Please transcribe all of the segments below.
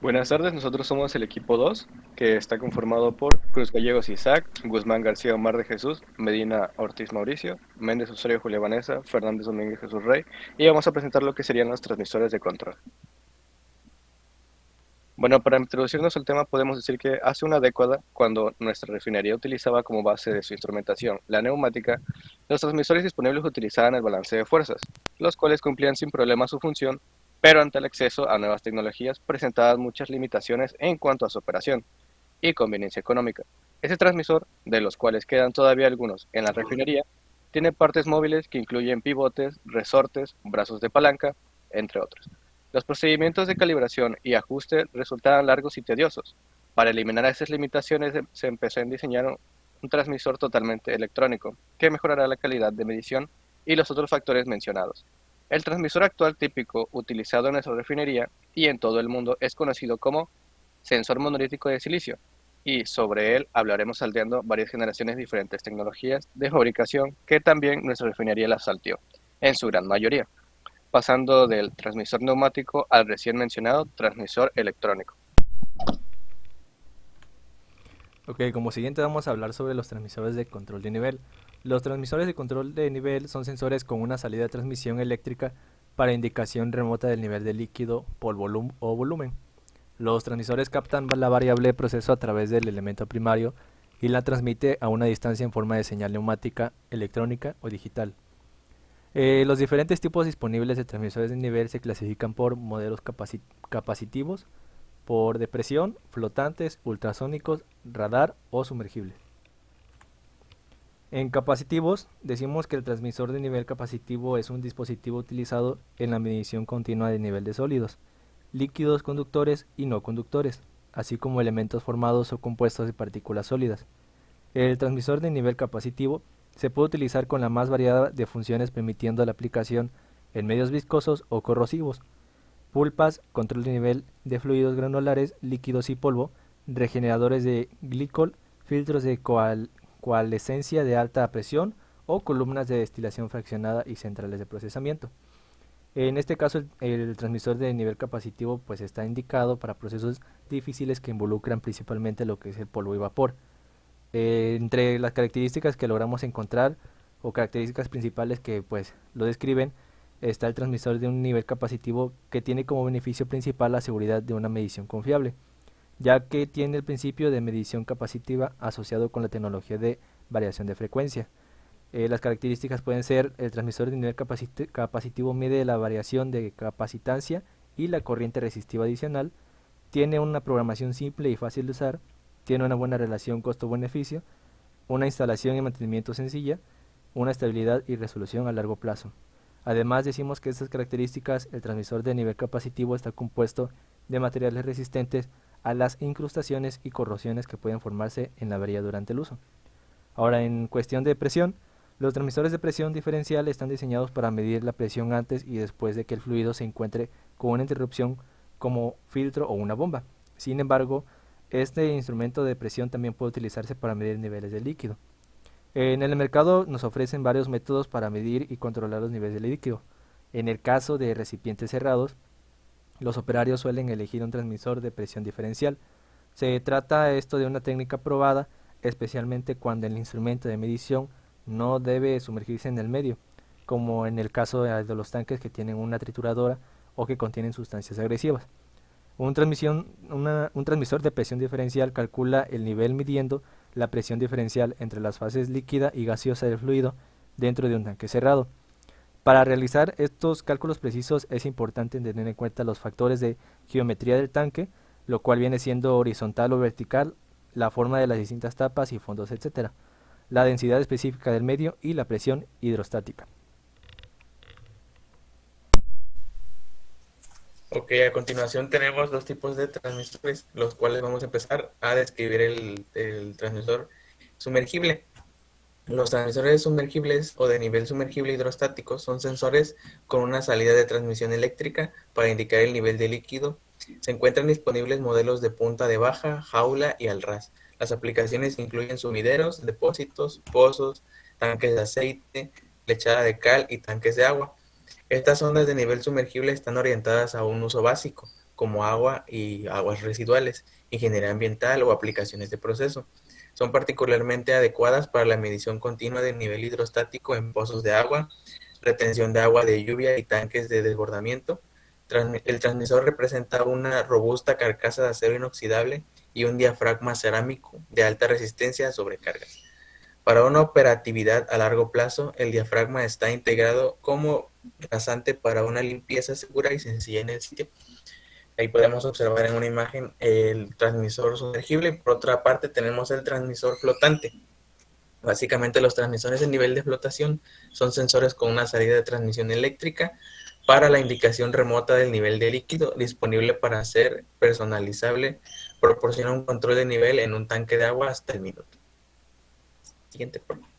Buenas tardes, nosotros somos el equipo 2, que está conformado por Cruz Gallegos Isaac, Guzmán García Omar de Jesús, Medina Ortiz Mauricio, Méndez Osorio Julia Vanessa, Fernández Domínguez Jesús Rey, y vamos a presentar lo que serían los transmisores de control. Bueno, para introducirnos al tema podemos decir que hace una década, cuando nuestra refinería utilizaba como base de su instrumentación la neumática, los transmisores disponibles utilizaban el balance de fuerzas, los cuales cumplían sin problema su función, pero ante el acceso a nuevas tecnologías presentaban muchas limitaciones en cuanto a su operación y conveniencia económica. Ese transmisor, de los cuales quedan todavía algunos en la refinería, tiene partes móviles que incluyen pivotes, resortes, brazos de palanca, entre otros. Los procedimientos de calibración y ajuste resultaban largos y tediosos. Para eliminar esas limitaciones se empezó a diseñar un transmisor totalmente electrónico, que mejorará la calidad de medición y los otros factores mencionados. El transmisor actual típico utilizado en nuestra refinería y en todo el mundo es conocido como sensor monolítico de silicio, y sobre él hablaremos salteando varias generaciones de diferentes tecnologías de fabricación que también nuestra refinería las salteó, en su gran mayoría, pasando del transmisor neumático al recién mencionado transmisor electrónico. Ok, como siguiente vamos a hablar sobre los transmisores de control de nivel. Los transmisores de control de nivel son sensores con una salida de transmisión eléctrica para indicación remota del nivel de líquido por o volumen. Los transmisores captan la variable de proceso a través del elemento primario y la transmite a una distancia en forma de señal neumática, electrónica o digital. Los diferentes tipos disponibles de transmisores de nivel se clasifican por modelos capacitivos, por depresión, flotantes, ultrasónicos, radar o sumergibles. En capacitivos, decimos que el transmisor de nivel capacitivo es un dispositivo utilizado en la medición continua de nivel de sólidos, líquidos conductores y no conductores, así como elementos formados o compuestos de partículas sólidas. El transmisor de nivel capacitivo se puede utilizar con la más variada de funciones permitiendo la aplicación en medios viscosos o corrosivos, pulpas, control de nivel de fluidos granulares, líquidos y polvo, regeneradores de glicol, filtros de coalescencia de alta presión o columnas de destilación fraccionada y centrales de procesamiento. En este caso, el transmisor de nivel capacitivo pues está indicado para procesos difíciles que involucran principalmente lo que es el polvo y vapor. Entre las características que logramos encontrar o características principales que pues lo describen está el transmisor de un nivel capacitivo que tiene como beneficio principal la seguridad de una medición confiable, ya que tiene el principio de medición capacitiva asociado con la tecnología de variación de frecuencia. Las características pueden ser el transmisor de nivel capacitivo mide la variación de capacitancia y la corriente resistiva adicional, tiene una programación simple y fácil de usar, tiene una buena relación costo-beneficio, una instalación y mantenimiento sencilla, una estabilidad y resolución a largo plazo. Además, decimos que estas características, el transmisor de nivel capacitivo está compuesto de materiales resistentes a las incrustaciones y corrosiones que pueden formarse en la avería durante el uso. Ahora, en cuestión de presión, los transmisores de presión diferencial están diseñados para medir la presión antes y después de que el fluido se encuentre con una interrupción como filtro o una bomba. Sin embargo, este instrumento de presión también puede utilizarse para medir niveles de líquido. En el mercado nos ofrecen varios métodos para medir y controlar los niveles de líquido. En el caso de recipientes cerrados, los operarios suelen elegir un transmisor de presión diferencial. Se trata esto de una técnica probada, especialmente cuando el instrumento de medición no debe sumergirse en el medio, como en el caso de los tanques que tienen una trituradora o que contienen sustancias agresivas. Un transmisor de presión diferencial calcula el nivel midiendo la presión diferencial entre las fases líquida y gaseosa del fluido dentro de un tanque cerrado. Para realizar estos cálculos precisos es importante tener en cuenta los factores de geometría del tanque, lo cual viene siendo horizontal o vertical, la forma de las distintas tapas y fondos, etc., la densidad específica del medio y la presión hidrostática. Ok, a continuación tenemos dos tipos de transmisores, los cuales vamos a empezar a describir el transmisor sumergible. Los transmisores sumergibles o de nivel sumergible hidrostático son sensores con una salida de transmisión eléctrica para indicar el nivel de líquido. Se encuentran disponibles modelos de punta de baja, jaula y al ras. Las aplicaciones incluyen sumideros, depósitos, pozos, tanques de aceite, lechada de cal y tanques de agua. Estas ondas de nivel sumergible están orientadas a un uso básico, como agua y aguas residuales, ingeniería ambiental o aplicaciones de proceso. Son particularmente adecuadas para la medición continua del nivel hidrostático en pozos de agua, retención de agua de lluvia y tanques de desbordamiento. El transmisor representa una robusta carcasa de acero inoxidable y un diafragma cerámico de alta resistencia a sobrecargas. Para una operatividad a largo plazo, el diafragma está integrado como rasante para una limpieza segura y sencilla en el sitio. Ahí podemos observar en una imagen el transmisor sumergible y por otra parte tenemos el transmisor flotante. Básicamente los transmisores de nivel de flotación son sensores con una salida de transmisión eléctrica para la indicación remota del nivel de líquido disponible para ser personalizable, proporciona un control de nivel en un tanque de agua hasta el minuto. Siguiente, por favor.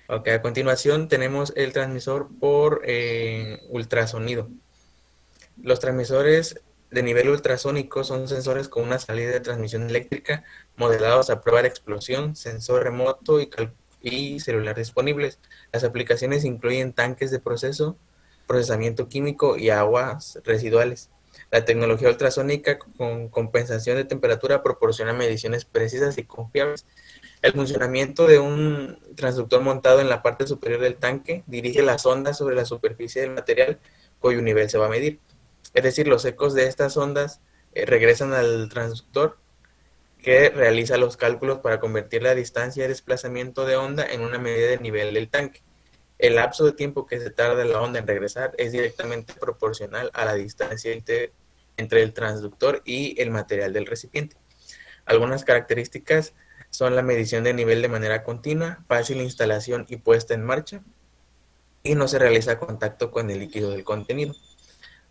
Ok, a continuación tenemos el transmisor por ultrasonido. Los transmisores de nivel ultrasónico son sensores con una salida de transmisión eléctrica modelados a prueba de explosión, sensor remoto y celular disponibles. Las aplicaciones incluyen tanques de procesamiento químico y aguas residuales. La tecnología ultrasónica con compensación de temperatura proporciona mediciones precisas y confiables. El funcionamiento de un transductor montado en la parte superior del tanque dirige las ondas sobre la superficie del material cuyo nivel se va a medir. Es decir, los ecos de estas ondas regresan al transductor que realiza los cálculos para convertir la distancia de desplazamiento de onda en una medida del nivel del tanque. El lapso de tiempo que se tarda la onda en regresar es directamente proporcional a la distancia entre el transductor y el material del recipiente. Algunas características son la medición de nivel de manera continua, fácil instalación y puesta en marcha, y no se realiza contacto con el líquido del contenido.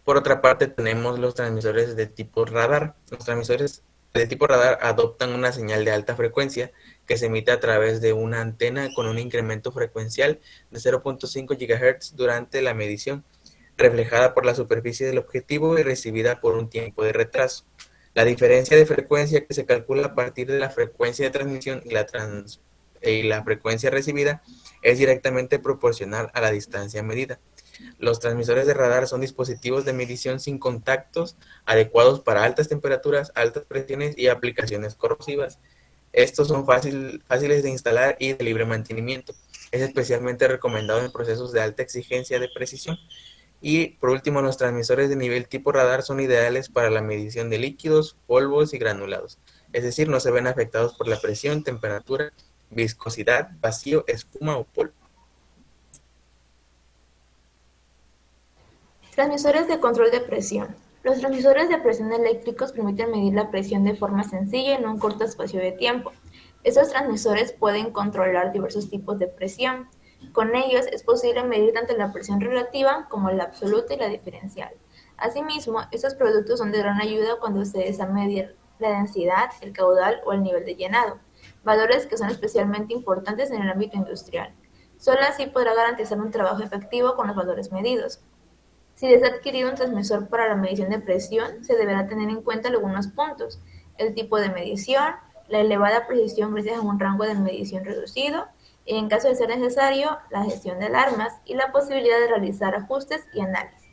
Por otra parte, tenemos los transmisores de tipo radar. Los transmisores de tipo radar adoptan una señal de alta frecuencia que se emite a través de una antena con un incremento frecuencial de 0.5 GHz durante la medición, reflejada por la superficie del objetivo y recibida por un tiempo de retraso. La diferencia de frecuencia que se calcula a partir de la frecuencia de transmisión y la frecuencia recibida es directamente proporcional a la distancia medida. Los transmisores de radar son dispositivos de medición sin contactos adecuados para altas temperaturas, altas presiones y aplicaciones corrosivas. Estos son fáciles de instalar y de libre mantenimiento. Es especialmente recomendado en procesos de alta exigencia de precisión. Y por último, los transmisores de nivel tipo radar son ideales para la medición de líquidos, polvos y granulados. Es decir, no se ven afectados por la presión, temperatura, viscosidad, vacío, espuma o polvo. Transmisores de control de presión. Los transmisores de presión eléctricos permiten medir la presión de forma sencilla en un corto espacio de tiempo. Estos transmisores pueden controlar diversos tipos de presión. Con ellos es posible medir tanto la presión relativa como la absoluta y la diferencial. Asimismo, estos productos son de gran ayuda cuando se desea medir la densidad, el caudal o el nivel de llenado, valores que son especialmente importantes en el ámbito industrial. Solo así podrá garantizar un trabajo efectivo con los valores medidos. Si desea adquirir un transmisor para la medición de presión, se deberá tener en cuenta algunos puntos: el tipo de medición, la elevada precisión gracias a un rango de medición reducido, y en caso de ser necesario, la gestión de alarmas y la posibilidad de realizar ajustes y análisis.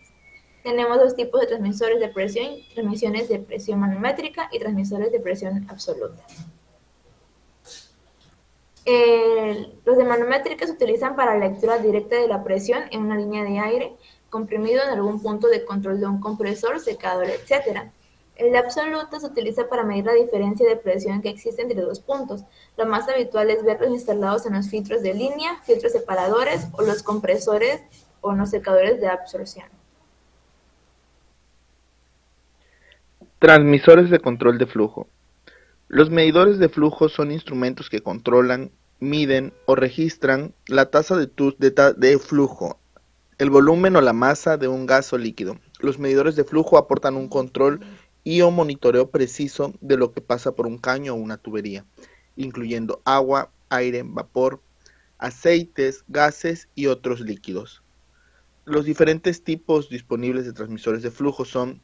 Tenemos dos tipos de transmisores de presión: transmisiones de presión manométrica y transmisores de presión absoluta. Los de manométrica se utilizan para la lectura directa de la presión en una línea de aire comprimido en algún punto de control de un compresor, secador, etc. El de absoluta se utiliza para medir la diferencia de presión que existe entre dos puntos. Lo más habitual es verlos instalados en los filtros de línea, filtros separadores o los compresores o los secadores de absorción. Transmisores de control de flujo. Los medidores de flujo son instrumentos que controlan, miden o registran la tasa de flujo, el volumen o la masa de un gas o líquido. Los medidores de flujo aportan un control y o monitoreo preciso de lo que pasa por un caño o una tubería, incluyendo agua, aire, vapor, aceites, gases y otros líquidos. Los diferentes tipos disponibles de transmisores de flujo son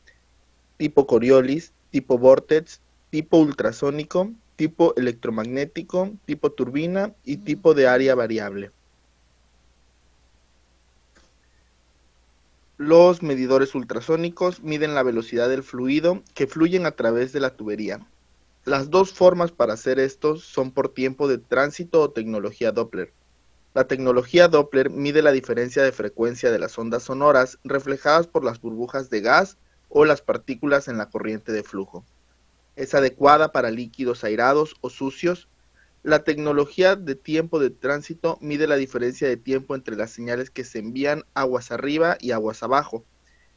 tipo Coriolis, tipo Vortex, tipo ultrasónico, tipo electromagnético, tipo turbina y Mm. tipo de área variable. Los medidores ultrasónicos miden la velocidad del fluido que fluyen a través de la tubería. Las dos formas para hacer esto son por tiempo de tránsito o tecnología Doppler. La tecnología Doppler mide la diferencia de frecuencia de las ondas sonoras reflejadas por las burbujas de gas o las partículas en la corriente de flujo. Es adecuada para líquidos airados o sucios. La tecnología de tiempo de tránsito mide la diferencia de tiempo entre las señales que se envían aguas arriba y aguas abajo.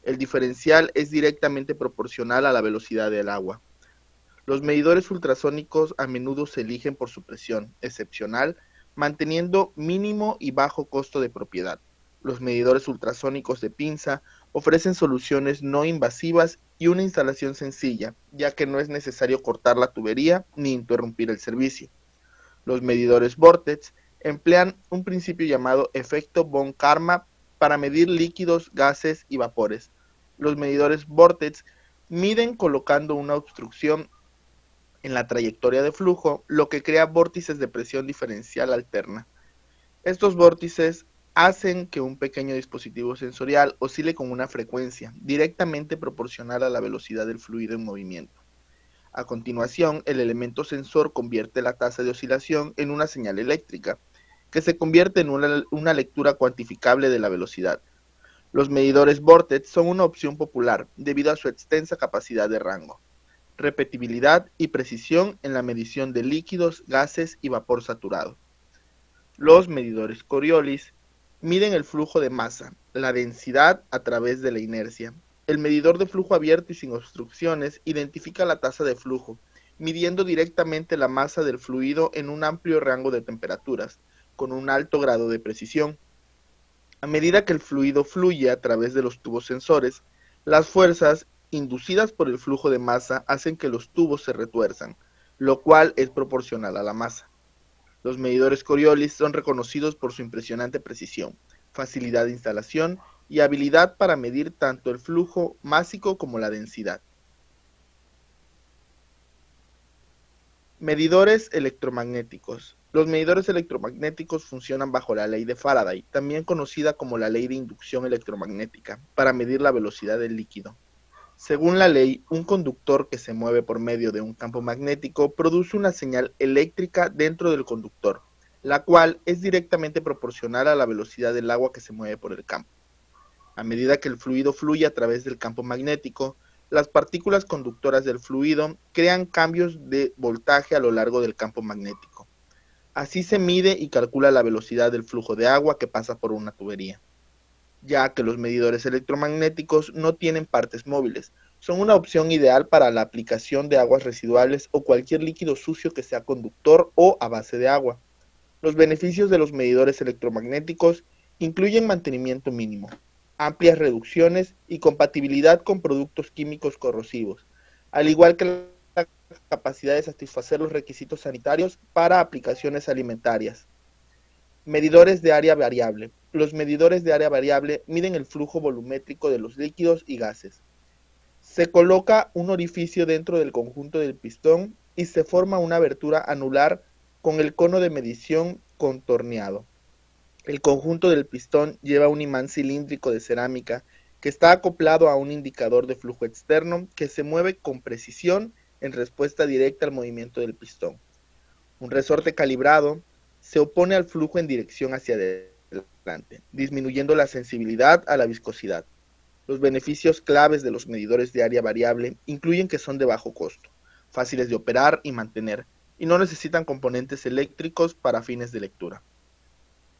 El diferencial es directamente proporcional a la velocidad del agua. Los medidores ultrasónicos a menudo se eligen por su presión excepcional, manteniendo mínimo y bajo costo de propiedad. Los medidores ultrasónicos de pinza ofrecen soluciones no invasivas y una instalación sencilla, ya que no es necesario cortar la tubería ni interrumpir el servicio. Los medidores Vortex emplean un principio llamado efecto von Karman para medir líquidos, gases y vapores. Los medidores Vortex miden colocando una obstrucción en la trayectoria de flujo, lo que crea vórtices de presión diferencial alterna. Estos vórtices hacen que un pequeño dispositivo sensorial oscile con una frecuencia directamente proporcional a la velocidad del fluido en movimiento. A continuación, el elemento sensor convierte la tasa de oscilación en una señal eléctrica, que se convierte en una lectura cuantificable de la velocidad. Los medidores Vortex son una opción popular debido a su extensa capacidad de rango, repetibilidad y precisión en la medición de líquidos, gases y vapor saturado. Los medidores Coriolis miden el flujo de masa, la densidad a través de la inercia. El medidor de flujo abierto y sin obstrucciones identifica la tasa de flujo, midiendo directamente la masa del fluido en un amplio rango de temperaturas, con un alto grado de precisión. A medida que el fluido fluye a través de los tubos sensores, las fuerzas inducidas por el flujo de masa hacen que los tubos se retuerzan, lo cual es proporcional a la masa. Los medidores Coriolis son reconocidos por su impresionante precisión, facilidad de instalación y habilidad para medir tanto el flujo másico como la densidad. Medidores electromagnéticos. Los medidores electromagnéticos funcionan bajo la ley de Faraday, también conocida como la ley de inducción electromagnética, para medir la velocidad del líquido. Según la ley, un conductor que se mueve por medio de un campo magnético produce una señal eléctrica dentro del conductor, la cual es directamente proporcional a la velocidad del agua que se mueve por el campo. A medida que el fluido fluye a través del campo magnético, las partículas conductoras del fluido crean cambios de voltaje a lo largo del campo magnético. Así se mide y calcula la velocidad del flujo de agua que pasa por una tubería. Ya que los medidores electromagnéticos no tienen partes móviles, son una opción ideal para la aplicación de aguas residuales o cualquier líquido sucio que sea conductor o a base de agua. Los beneficios de los medidores electromagnéticos incluyen mantenimiento mínimo, amplias reducciones y compatibilidad con productos químicos corrosivos, al igual que la capacidad de satisfacer los requisitos sanitarios para aplicaciones alimentarias. Medidores de área variable. Los medidores de área variable miden el flujo volumétrico de los líquidos y gases. Se coloca un orificio dentro del conjunto del pistón y se forma una abertura anular con el cono de medición contorneado. El conjunto del pistón lleva un imán cilíndrico de cerámica que está acoplado a un indicador de flujo externo que se mueve con precisión en respuesta directa al movimiento del pistón. Un resorte calibrado se opone al flujo en dirección hacia adelante, disminuyendo la sensibilidad a la viscosidad. Los beneficios claves de los medidores de área variable incluyen que son de bajo costo, fáciles de operar y mantener, y no necesitan componentes eléctricos para fines de lectura.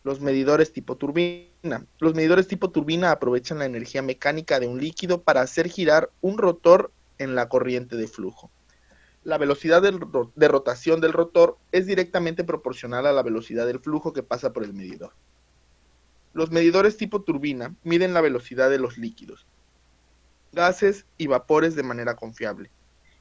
Los medidores tipo turbina. Los medidores tipo turbina aprovechan la energía mecánica de un líquido para hacer girar un rotor en la corriente de flujo. La velocidad de rotación del rotor es directamente proporcional a la velocidad del flujo que pasa por el medidor. Los medidores tipo turbina miden la velocidad de los líquidos, gases y vapores de manera confiable,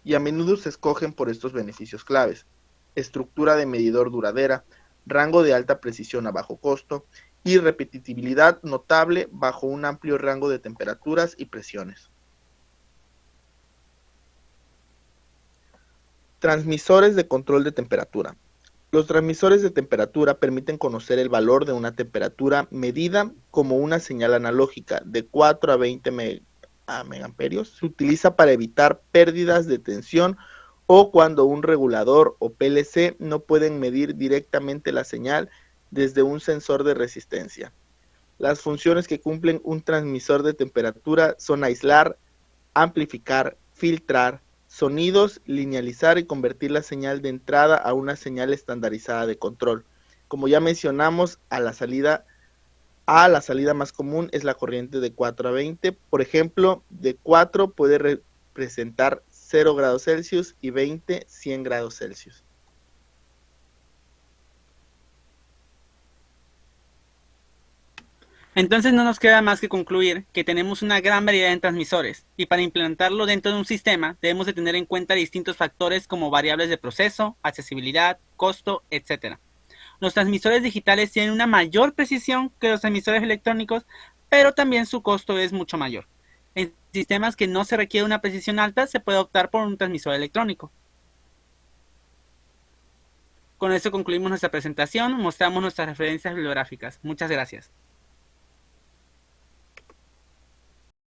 y a menudo se escogen por estos beneficios claves: estructura de medidor duradera, rango de alta precisión a bajo costo y repetibilidad notable bajo un amplio rango de temperaturas y presiones. Transmisores de control de temperatura. Los transmisores de temperatura permiten conocer el valor de una temperatura medida como una señal analógica de 4 a 20 megamperios. Se utiliza para evitar pérdidas de tensión o cuando un regulador o PLC no pueden medir directamente la señal desde un sensor de resistencia. Las funciones que cumplen un transmisor de temperatura son aislar, amplificar, filtrar sonidos, linealizar y convertir la señal de entrada a una señal estandarizada de control. Como ya mencionamos, la salida más común es la corriente de 4 a 20. Por ejemplo, de 4 puede representar 0 grados Celsius y 20, 100 grados Celsius. Entonces no nos queda más que concluir que tenemos una gran variedad de transmisores y para implantarlo dentro de un sistema debemos de tener en cuenta distintos factores como variables de proceso, accesibilidad, costo, etc. Los transmisores digitales tienen una mayor precisión que los transmisores electrónicos, pero también su costo es mucho mayor. En sistemas que no se requiere una precisión alta se puede optar por un transmisor electrónico. Con esto concluimos nuestra presentación, mostramos nuestras referencias bibliográficas. Muchas gracias.